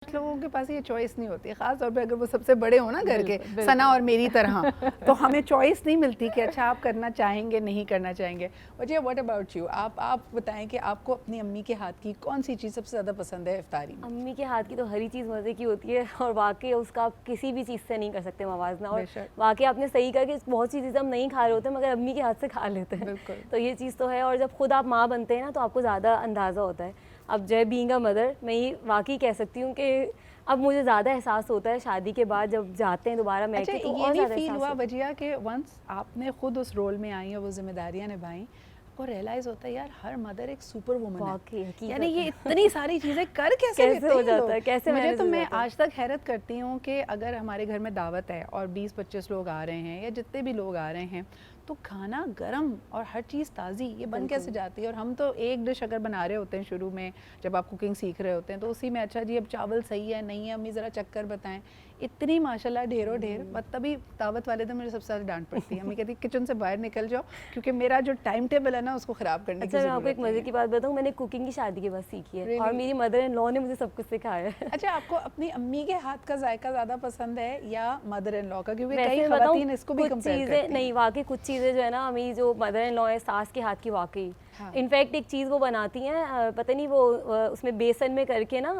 कुछ लोगों के पास ये चॉइस नहीं होती, ख़ास तौर पे अगर वो सबसे बड़े हो ना घर के, सना और मेरी तरह, तो हमें चॉइस नहीं मिलती कि अच्छा आप करना चाहेंगे नहीं करना चाहेंगे। वजह व्हाट अबाउट यू, आप बताएं कि आपको अपनी अम्मी के हाथ की कौन सी चीज़ सबसे ज़्यादा पसंद है इफ्तारी में? अम्मी के हाथ की तो हर ही चीज़ मज़े की होती है और वाकई उसका आप किसी भी चीज़ से नहीं कर सकते मवाजना। और वाकई आपने सही कहा कि बहुत सी चीज़ें हम नहीं खा रहे होते मगर अम्मी के हाथ से खा लेते हैं, तो ये चीज़ तो है। और जब खुद आप माँ बनते हैं ना तो आपको ज़्यादा अंदाज़ा होता है। अब जय बीइंग अ मदर मैं ये वाकई कह सकती हूँ कि अब मुझे ज़्यादा एहसास होता है शादी के बाद जब जाते हैं दोबारा मैं अच्छा, तो ये नहीं फील हुआ वजिया कि वंस आपने खुद उस रोल में आई और वो जिम्मेदारियां निभाई, आपको रियलाइज होता है यार हर मदर एक सुपर वुमन है, यानी ये इतनी सारी चीज़ें कर कैसे हो जाता है, कैसे मुझे तो मैं आज तक हैरत करती हूँ कि अगर हमारे घर में दावत है और 20-25 लोग आ रहे हैं या जितने भी लोग आ रहे हैं तो खाना गरम और हर चीज़ ताज़ी ये बन कैसे जाती है। और हम तो एक डिश अगर बना रहे होते हैं शुरू में जब आप कुकिंग सीख रहे होते हैं तो उसी में अच्छा जी अब चावल सही है नहीं है अम्मी ज़रा चक्कर बताएं, इतनी माशाल्लाह ढेरों ढेर। तभी दावत वाले दिन मुझे सबसे ज़्यादा डांट पड़ती है, अम्मी कहती किचन से बाहर निकल जाओ क्योंकि मेरा जो टाइम टेबल है ना उसको ख़राब करने की। अच्छा, मैं आपको एक मज़े की बात बताऊँ, मैंने कुकिंग की शादी के बाद सीखी है और मेरी मदर इन लॉ ने मुझे सब कुछ सिखाया है। अच्छा, आपको अपनी अम्मी के हाथ का जायका ज़्यादा पसंद है या मदर इन लॉ का? क्योंकि कई ख़वातीन इसको भी कंपेयर करती हैं। नहीं, वाकई कुछ चीज़ें जो है ना मेरी जो मदर इन लॉ है सास के हाथ की वाकई इनफैक्ट एक चीज़ वो बनाती हैं, पता नहीं वो उसमें बेसन में करके ना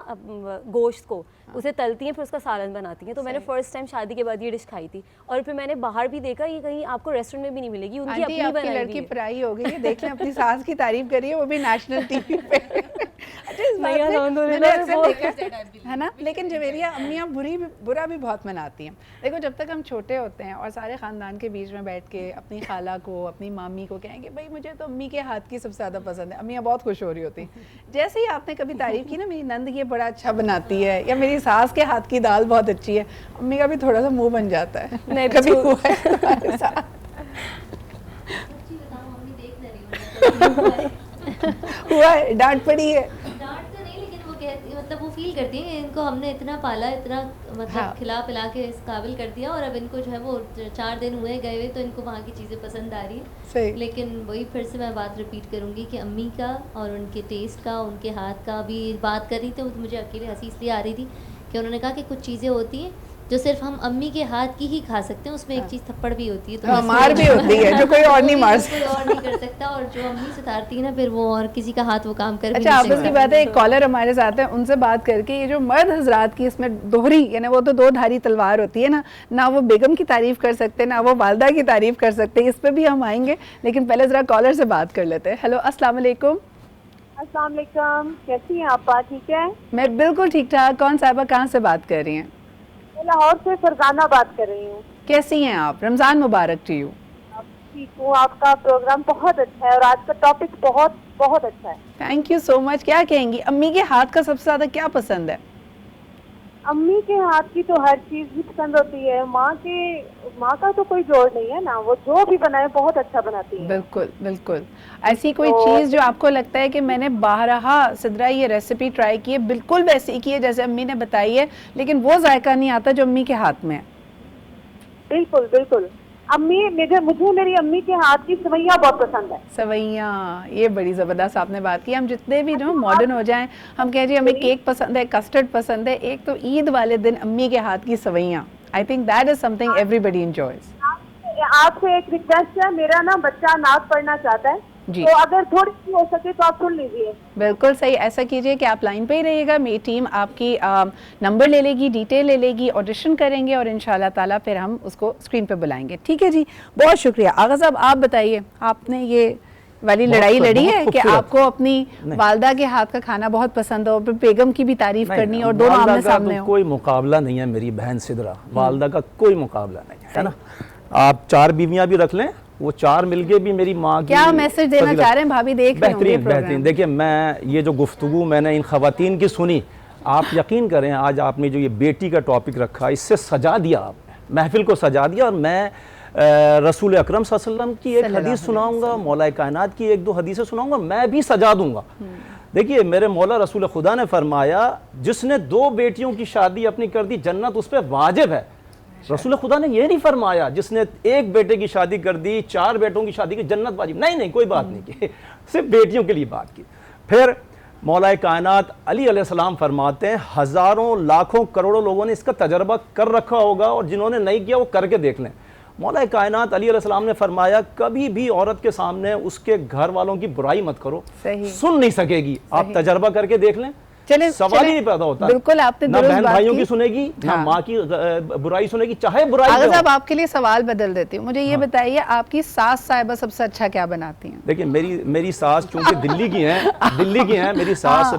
गोश्त को उसे तलती हैं फिर उसका सालन बनाती हैं। तो मैंने फर्स्ट टाइम शादी के बाद ये डिश खाई थी और फिर मैंने बाहर भी देखा ये कहीं आपको रेस्टोरेंट में भी नहीं मिलेगी, उनकी अपनी बनाई हुई लड़की पराई हो गई है, देख लें अपनी सास की तारीफ करिए वो भी नेशनल टीवी पे। अच्छा, इस बात है ना, लेकिन जवेरिया अम्मियाँ बुरा भी बहुत मनाती हैं। देखो जब तक हम छोटे होते हैं और सारे ख़ानदान के बीच में बैठ के अपनी खाला को अपनी मामी को कहेंगे भाई मुझे तो अम्मी के हाथ की सबसे ज़्यादा पसंद है, अम्मियाँ बहुत खुश हो रही होती। जैसे ही आपने कभी तारीफ़ की ना मेरी नंद ये बड़ा अच्छा बनाती है या मेरी सास के हाथ की दाल बहुत अच्छी है, अम्मी का भी थोड़ा सा मुंह बन जाता है। नहीं कभी हुआ है तुम्हारे साथ? हुआ है, डांट पड़ी है? मतलब वो फील करती हैं इनको हमने इतना पाला, इतना मतलब खिला पिला के इस काबिल कर दिया और अब इनको जो है वो 4 दिन हुए गए हुए तो इनको वहाँ की चीज़ें पसंद आ रही है। लेकिन वही फिर से मैं बात रिपीट करूँगी कि अम्मी का और उनके टेस्ट का उनके हाथ का भी बात कर रही थी तो मुझे अकेले हंसी इसलिए आ रही थी कि उन्होंने कहा कि कुछ चीज़ें होती हैं जो सिर्फ हम अम्मी के हाथ की ही खा सकते हैं, उसमें एक चीज़ थप्पड़ भी होती है तो मार भी होती है जो कोई और नहीं मार सकता, कोई और नहीं कर सकता और जो अम्मी सितारती है ना फिर वो और किसी का हाथ वो काम कर। अच्छा, आपस की बात है, एक कॉलर हमारे साथ है, उनसे बात करके ये जो मर्द हजरात की इसमें दोहरी यानी वो तो दो धारी तलवार होती है ना वो बेगम की तारीफ कर सकते ना वो वालदा की तारीफ कर सकते, इस पर भी हम आएंगे लेकिन पहले जरा कॉलर से बात कर लेते हैं। हेलो, अस्सलाम वालेकुम। अस्सलाम वालेकुम, कैसी हैं आप? ठीक है, मैं बिल्कुल ठीक ठाक। कौन साहिबा कहाँ से बात कर रही हैं? लाहौर से फरजाना बात कर रही हूँ। कैसी हैं आप? रमज़ान मुबारक टू यू। ठीक हूँ, आपका प्रोग्राम बहुत अच्छा है और आज का टॉपिक बहुत बहुत अच्छा है। Thank you so much. क्या कहेंगी, अम्मी के हाथ का सबसे ज़्यादा क्या पसंद है? अम्मी के हाथ की तो हर चीज़ ही पसंद होती है, माँ का तो कोई जोड़ नहीं है ना, वो जो भी बनाए बहुत अच्छा बनाती है। बिल्कुल बिल्कुल। ऐसी कोई चीज़ जो आपको लगता है कि मैंने बारहा सिद्रा ये रेसिपी ट्राई की है बिल्कुल वैसी की है जैसे अम्मी ने बताई है लेकिन वो जायका नहीं आता जो अम्मी के हाथ में है? बिल्कुल बिल्कुल। मुझे मेरी अम्मी के हाथ की सवैयाँ बहुत पसंद है। सवैयाँ, ये बड़ी ज़बरदस्त आपने बात की। हम जितने भी जो मॉडर्न हो जाएं हम कह रहे हमें केक पसंद है, कस्टर्ड पसंद है, एक तो ईद वाले दिन अम्मी के हाथ की सवैयाँ, I think that is something everybody enjoys. आपसे एक रिक्वेस्ट है, मेरा ना बच्चा नाच पढ़ना चाहता है जी, तो अगर थोड़ी सी हो सके तो आप सुन लीजिए। बिल्कुल सही, ऐसा कीजिए कि आप लाइन पे ही रहिएगा, मेरी टीम आपकी नंबर ले लेगी, डिटेल ले लेगी, ऑडिशन करेंगे और इंशाल्लाह ताला फिर हम उसको स्क्रीन पे बुलाएंगे। ठीक है जी, बहुत शुक्रिया। आगा साहब आप बताइए, आपने ये वाली लड़ाई लड़ी है कि आपको अपनी वालदा के हाथ का खाना बहुत पसंद हो, बेगम की भी तारीफ करनी और दोनों आमने सामने हो? कोई मुकाबला नहीं है मेरी बहन सिदरा, वालदा का कोई मुकाबला नहीं है ना। आप 4 बीवियां भी रख लें, वो 4 मिलके भी मेरी माँ की क्या मैसेज देना चाह रहे हैं? भाभी देख रहे होंगे प्रोग्राम। बेहतरीन। देखिए, मैं ये जो गुफ्तगू मैंने इन खवातीन की सुनी, आप यकीन करें आज आपने जो ये बेटी का टॉपिक रखा इससे सजा दिया, आपने महफिल को सजा दिया। और मैं रसूल अकरम सल्लल्लाहु अलैहि वसल्लम की एक हदीस सुनाऊंगा, मौला कायनात की 1-2 हदीसें सुनाऊंगा, मैं भी सजा दूंगा। देखिए, मेरे मौला रसूल खुदा ने फरमाया जिसने 2 बेटियों की शादी अपनी कर दी जन्नत उस पर वाजिब है। रसूल खुदा ने ये नहीं फरमाया जिसने 1 बेटे की शादी कर दी, 4 बेटों की शादी की जन्नत वाजिब, नहीं कोई बात नहीं की, सिर्फ बेटियों के लिए बात की। फिर मौलाए कायनात अली अलैहिस्सलाम फरमाते हैं हज़ारों लाखों करोड़ों लोगों ने इसका तजर्बा कर रखा होगा और जिन्होंने नहीं किया वो करके देख लें। मौलाए कायनात अली अलैहिस्सलाम ने फरमाया कभी भी औरत के सामने उसके घर वालों की बुराई मत करो, सुन नहीं सकेगी, आप तजर्बा करके देख लें, सवाल ही नहीं पैदा होता। बिल्कुल आपने ना बहन भाइयों की सुनेगी, ना माँ की बुराई सुनेगी, चाहे बुराई। आगा साहब आपके लिए सवाल बदल देती हूँ, मुझे ये बताइए आपकी सास साहिबा सबसे अच्छा क्या बनाती हैं? देखिए मेरी सास चूंकि दिल्ली की हैं, मेरी सास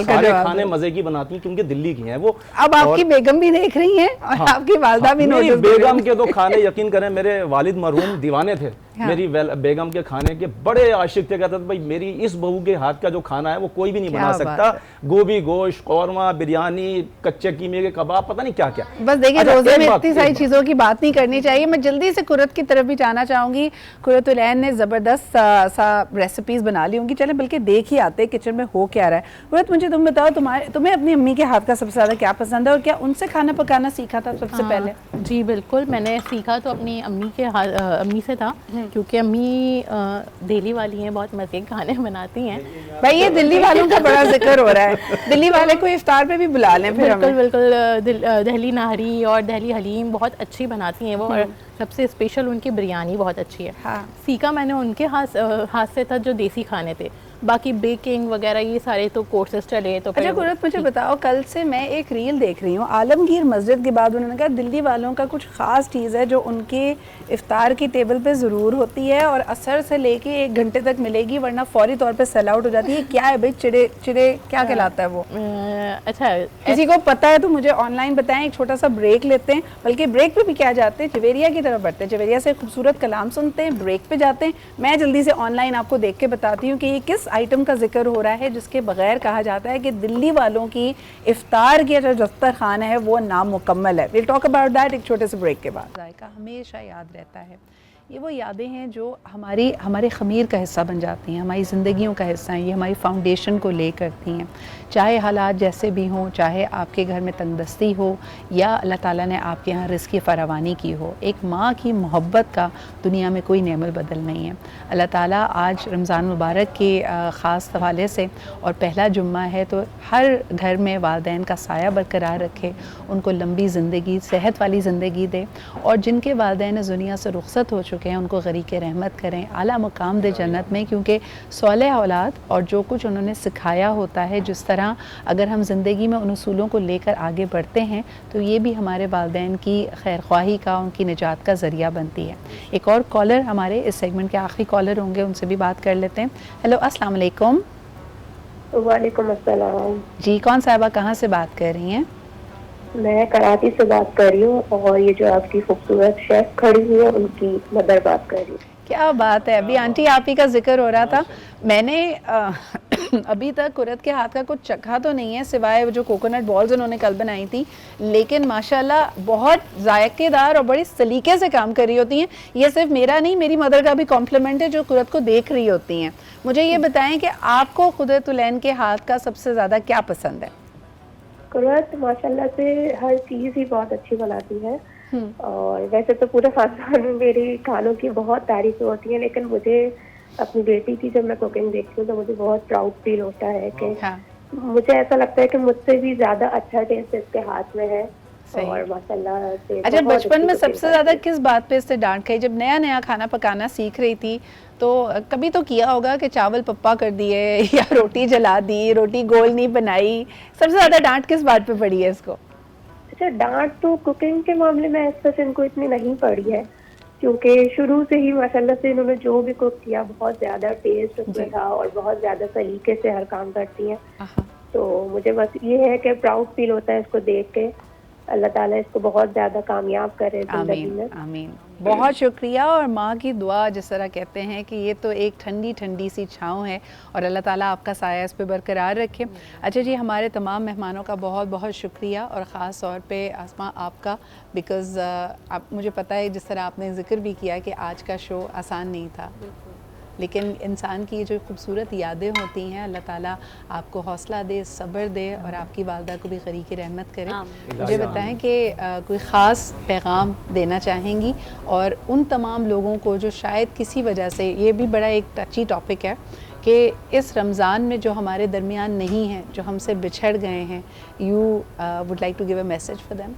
सारे खाने मजे की बनाती हैं क्योंकि दिल्ली की हैं वो। अब आपकी बेगम भी देख रही हैं और आपकी वालिदा भी। मेरी बेगम के तो खाने यकीन करें मेरे वालिद मरहूम दीवाने थे, मेरी बेगम के खाने के बड़े आशिक थे, कहते थे भाई मेरी इस बहू के हाथ का जो खाना है वो कोई भी नहीं बना सकता, गोभी गोश्त, कौरमा, बिरयानी, कच्चे कीमे के कबाब, पता नहीं क्या क्या। बस देखिए रोजे में इतनी सारी चीज़ों की बात नहीं करनी चाहिए। मैं जल्दी से कुरत की तरफ भी जाना चाहूँगी। कुरतुलैन ने ज़बरदस्त सा रेसिपीज़ बना ली होंगी, चले बल्कि देख ही आते किचन में हो क्या रहा है। कुरत मुझे तुम बताओ तुम्हें अपनी अम्मी के हाथ का सबसे ज़्यादा क्या पसंद है और क्या उनसे खाना पकाना सीखा था सबसे पहले? जी बिल्कुल, मैंने सीखा तो अपनी अम्मी से था, क्योंकि अम्मी दिल्ली वाली हैं, बहुत मज़े के खाने बनाती हैं। भाई ये दिल्ली वालों का बड़ा जिक्र हो रहा है, दिल्ली वाले को इफ्तार पे भी बुला लें फिर। बिल्कुल दहली नहरी और दहली हलीम बहुत अच्छी बनाती हैं वो, और सबसे स्पेशल उनकी बिरयानी बहुत अच्छी है। हाँ। सीखा मैंने उनके हाथ से था जो देसी खाने थे, बाकी बेकिंग वगैरह ये सारे तो कोर्सेज चले। तो अच्छा कुरत मुझे बताओ, कल से मैं एक रील देख रही हूँ आलमगीर मस्जिद के बाद उन्होंने कहा दिल्ली वालों का कुछ ख़ास चीज़ है जो उनके इफ्तार की टेबल पे ज़रूर होती है और असर से लेके 1 घंटे तक मिलेगी, वरना फौरी तौर पे सेल आउट हो जाती है। क्या है भाई? चिड़े क्या कहलाता है वो? अच्छा किसी को पता है तो मुझे ऑनलाइन बताएं। एक छोटा सा ब्रेक लेते हैं, बल्कि ब्रेक पे भी क्या जाते हैं, जवेरिया की तरफ बढ़ते हैं, जवेरिया से खूबसूरत कलाम सुनते हैं, ब्रेक पे जाते हैं। मैं जल्दी से ऑनलाइन आपको देख के बताती हूँ कि ये किस आइटम का जिक्र हो रहा है जिसके बगैर कहा जाता है कि दिल्ली वालों की इफ्तार की जो दस्तरखान है वो नामुकम्मल है। विल टॉक अबाउट दैट एक छोटे से ब्रेक के बाद। जायका हमेशा याद रहता है, ये वो यादें हैं जो हमारे ख़मीर का हिस्सा बन जाती हैं, हमारी ज़िंदगियों का हिस्सा हैं, ये हमारी फाउंडेशन को ले करती हैं। चाहे हालात जैसे भी हों, चाहे आपके घर में तंगदस्ती हो या अल्लाह ताला ने आपके यहाँ रिज़्क़ की फरावानी की हो, एक माँ की मोहब्बत का दुनिया में कोई नेमल बदल नहीं है। अल्लाह ताला आज रमज़ान मुबारक के ख़ास हवाले से और पहला जुम्मा है तो हर घर में वालिदैन का साया बरकरार रखे, उनको लंबी ज़िंदगी, सेहत वाली ज़िंदगी दे, और जिनके वालिदैन इस दुनिया से रुखसत हो चुके हैं उनको गरीक रहमत करें, आला मकाम दे जन्नत में, क्योंकि सौले औलाद और जो कुछ उन्होंने सिखाया होता है, जिस तरह अगर हम ज़िंदगी में उन उसूलों को लेकर आगे बढ़ते हैं तो ये भी हमारे वालिदैन की खैर ख्वाही का, उनकी निजात का ज़रिया बनती है। एक और कॉलर हमारे इस सेगमेंट के आखिरी कॉलर होंगे, उनसे भी बात कर लेते हैं। हेलो अस्सलाम वालेकुम। वालेकुम अस्सलाम जी, कौन साहिबा कहाँ से बात कर रही हैं? मैं कराची से बात कर रही हूँ और ये जो आपकी खूबसूरत शेफ खड़ी हुई है उनकी मदर बात कर रही हूँ। क्या बात है। अभी आंटी आप ही का जिक्र हो रहा था, मैंने अभी तक कुरत के हाथ का कुछ चखा तो नहीं है सिवाय जो कोकोनट बॉल्स उन्होंने कल बनाई थी, लेकिन माशाल्लाह बहुत जायकेदार और बड़ी सलीके से काम कर रही होती हैं। ये सिर्फ मेरा नहीं, मेरी मदर का भी कॉम्प्लीमेंट है जो कुरत को देख रही होती हैं। मुझे ये बताएं कि आपको कुरतुलैन के हाथ का सबसे ज़्यादा क्या पसंद है? कुरत माशाल्लाह से हर चीज़ ही बहुत अच्छी बनाती है और वैसे तो पूरे खानदान में मेरी खानों की बहुत तारीफ होती है, लेकिन मुझे अपनी बेटी की जब मैं कुकिंग देखती हूँ तो मुझे बहुत प्राउड फील होता है कि मुझे ऐसा लगता है कि मुझसे भी ज़्यादा अच्छा टेस्ट इसके हाथ में है और माशाल्लाह से। अच्छा, बचपन में सबसे ज़्यादा किस बात पे इससे डांट खाई? जब नया नया खाना पकाना सीख रही थी तो कभी तो किया होगा कि चावल पप्पा कर दिए या रोटी जला दी, रोटी गोल नहीं बनाई, सबसे ज़्यादा डांट किस बात पे पड़ी है इसको? अच्छा, डांट तो कुकिंग के मामले में ऐसा इनको इतनी नहीं पड़ी है, क्योंकि शुरू से ही माशाल्लाह से इन्होंने जो भी कुक किया बहुत ज़्यादा टेस्ट उसमें था और बहुत ज़्यादा सलीके से हर काम करती हैं। तो मुझे बस ये है कि प्राउड फील होता है इसको देख के। अल्लाह ताला इसको बहुत ज़्यादा कामयाब करे ज़िंदगी में। आमीन। बहुत शुक्रिया। और माँ की दुआ जिस तरह कहते हैं कि ये तो एक ठंडी ठंडी सी छाँव है और अल्लाह ताला आपका साया इस पे बरकरार रखे। अच्छा जी, हमारे तमाम मेहमानों का बहुत बहुत शुक्रिया और ख़ास तौर पे आसमा आपका, बिकॉज़ आप मुझे पता है जिस तरह आपने ज़िक्र भी किया कि आज का शो आसान नहीं था, लेकिन इंसान की जो खूबसूरत यादें होती हैं अल्लाह ताला आपको हौसला दे, सब्र दे और आपकी वालदा को भी गरीक रहमत करे। मुझे बताएं कि कोई ख़ास पैगाम देना चाहेंगी और उन तमाम लोगों को जो शायद किसी वजह से, ये भी बड़ा एक टची टॉपिक है कि इस रमज़ान में जो हमारे दरमियान नहीं हैं, जो हमसे बिछड़ गए हैं, you would like to give a message for them?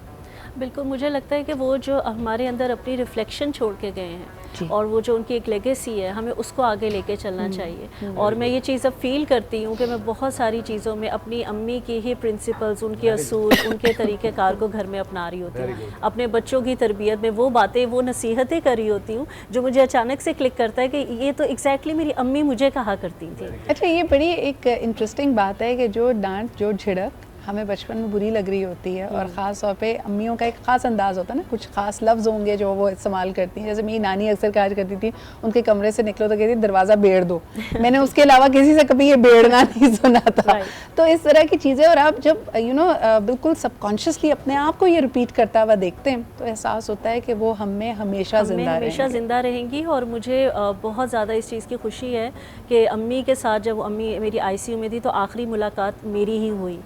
बिल्कुल, मुझे लगता है कि वो जो हमारे अंदर अपनी रिफ्लेक्शन छोड़ के गए हैं और वो जो उनकी एक लेगेसी है, हमें उसको आगे लेके चलना चाहिए। और मैं ये चीज़ अब फील करती हूँ कि मैं बहुत सारी चीज़ों में अपनी अम्मी की ही प्रिंसिपल्स, उनके असूल, उनके तरीक़ेकार को घर में अपना रही होती हूँ। अपने बच्चों की तरबियत में वो बातें, वो नसीहतें कर रही होती हूँ जो मुझे अचानक से क्लिक करता है कि ये तो एग्जैक्टली मेरी अम्मी मुझे कहा करती थी। अच्छा, ये बड़ी एक इंटरेस्टिंग बात है कि जो डांट, जो झिड़क हमें बचपन में बुरी लग रही होती है, और ख़ास तौर पे अम्मियों का एक ख़ास अंदाज़ होता है ना, कुछ ख़ास लफ्ज़ होंगे जो वो इस्तेमाल करती हैं। जैसे मेरी नानी अक्सर कहा करती थी, उनके कमरे से निकलो तो कहती दरवाज़ा बेड़ दो। मैंने उसके अलावा किसी से कभी ये बेड़ना नहीं सुना था। तो इस तरह की चीज़ें, और आप जब बिल्कुल सबकॉन्शियसली अपने आप को ये रिपीट करता हुआ देखते हैं तो एहसास होता है कि वो हमें हमेशा ज़िंदा रहेंगी। और मुझे बहुत ज़्यादा इस चीज़ की खुशी है कि अम्मी के साथ, जब अम्मी मेरी ICU में थी तो आखिरी मुलाकात मेरी ही हुई।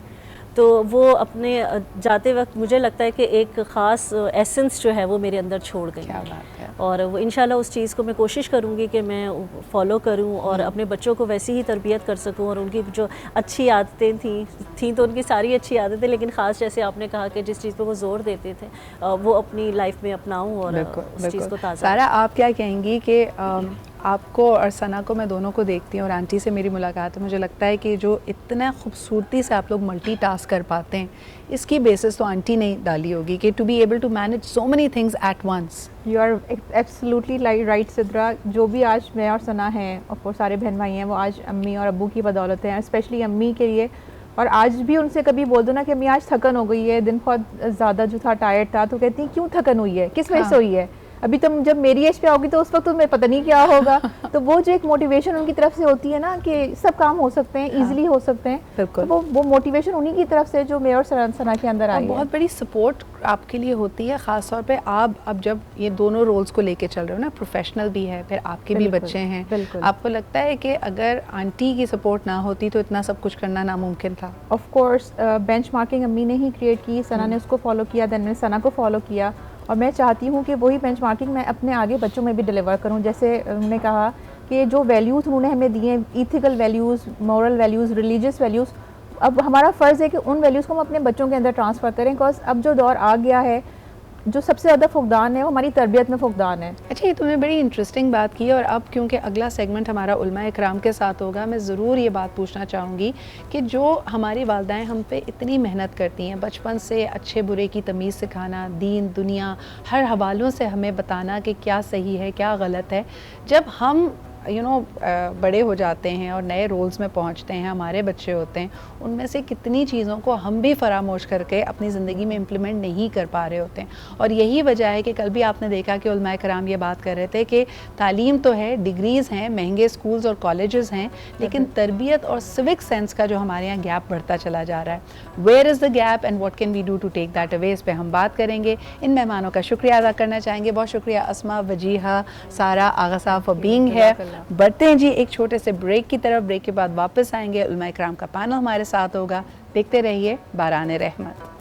तो वो अपने जाते वक्त मुझे लगता है कि एक ख़ास एसेंस जो है वो मेरे अंदर छोड़ गई। क्या बात है। और वो इंशाल्लाह उस चीज़ को मैं कोशिश करूँगी कि मैं फ़ॉलो करूँ और अपने बच्चों को वैसी ही तरबियत कर सकूँ। और उनकी जो अच्छी आदतें थी तो उनकी सारी अच्छी आदतें, लेकिन ख़ास जैसे आपने कहा कि जिस चीज़ पर वो ज़ोर देते थे वो अपनी लाइफ में अपनाऊँ और उस चीज़ को ताज़ा। सारा, आप क्या कहेंगी कि आपको और सना को, मैं दोनों को देखती हूँ और आंटी से मेरी मुलाकात है, मुझे लगता है कि जो इतना खूबसूरती से आप लोग मल्टीटास्क कर पाते हैं, इसकी बेसिस तो आंटी ने डाली होगी कि to be able to manage so many things at once. You are absolutely right Sidra. जो भी आज मैं और सना हैं, ऑफ कोर्स सारे बहन भाई हैं, वो आज अम्मी और अब्बू की बदौलत हैं, स्पेशली अम्मी के लिए। और आज भी उनसे कभी बोल दो ना कि अम्मी आज थकन हो गई है, दिन बहुत ज़्यादा जो था टायर्ड था, तो कहती हैं क्यों थकन हुई है, किस वजह से हुई है, अभी तुम जब मेरी एज पे आओगी तो उस वक्त तुम्हें पता नहीं क्या होगा। तो वो जो एक मोटिवेशन उनकी तरफ से होती है ना कि सब काम हो सकते हैं, इजीली हो सकते हैं, तो वो मोटिवेशन उन्हीं की तरफ से जो मैं और सना के अंदर आई है। बहुत बड़ी सपोर्ट आपके लिए होती है, ख़ास तौर पे आप अब जब ये दोनों रोल्स को लेके चल रहे हो ना, प्रोफेशनल भी है, फिर आपके भी बच्चे हैं, आपको लगता है कि अगर आंटी की सपोर्ट ना होती तो इतना सब कुछ करना नामुमकिन था? ऑफ कोर्स बेंचमार्किंग अम्मी ने ही क्रिएट की, सना ने उसको फॉलो किया, देन मैंने सना को फॉलो किया, और मैं चाहती हूँ कि वही बेंचमार्किंग मैं अपने आगे बच्चों में भी डिलीवर करूँ। जैसे उन्होंने कहा कि जो वैल्यूज़ उन्होंने हमें दिए, ethical values, moral values, religious values, अब हमारा फ़र्ज़ है कि उन वैल्यूज़ को हम अपने बच्चों के अंदर ट्रांसफ़र करें। बिकॉज अब जो दौर आ गया है, जो सबसे ज़्यादा फुकदान है वो हमारी तरबियत में फुकदान है। अच्छा, ये तुमने बड़ी इंटरेस्टिंग बात की, और अब क्योंकि अगला सेगमेंट हमारा उलमा इकराम के साथ होगा, मैं ज़रूर ये बात पूछना चाहूँगी कि जो हमारी वालिदाएँ हम पे इतनी मेहनत करती हैं, बचपन से अच्छे बुरे की तमीज़ सिखाना, दीन दुनिया हर हवालों से हमें बताना कि क्या सही है क्या गलत है, जब हम बड़े हो जाते हैं और नए रोल्स में पहुंचते हैं, हमारे बच्चे होते हैं, उनमें से कितनी चीज़ों को हम भी फरामोश करके अपनी ज़िंदगी में इम्प्लीमेंट नहीं कर पा रहे होते हैं। और यही वजह है कि कल भी आपने देखा कि उलमाए कराम ये बात कर रहे थे कि तालीम तो है, डिग्रीज़ हैं, महंगे स्कूल्स और कॉलेजेस हैं, लेकिन तरबियत और सिविक सेंस का जो हमारे यहाँ गैप बढ़ता चला जा रहा है। Where is the gap and what can we do to take that away, इस पर हम बात करेंगे। इन मेहमानों का शुक्रिया अदा करना चाहेंगे, बहुत शुक्रिया अस्मा, वजीहा, सारा, आगा साहब फॉर बीइंग हियर। बढ़ते हैं जी एक छोटे से ब्रेक की तरफ, ब्रेक के बाद वापस आएंगे, उलमा इकराम का पैनल हमारे साथ होगा। देखते रहिए बाराने रहमत।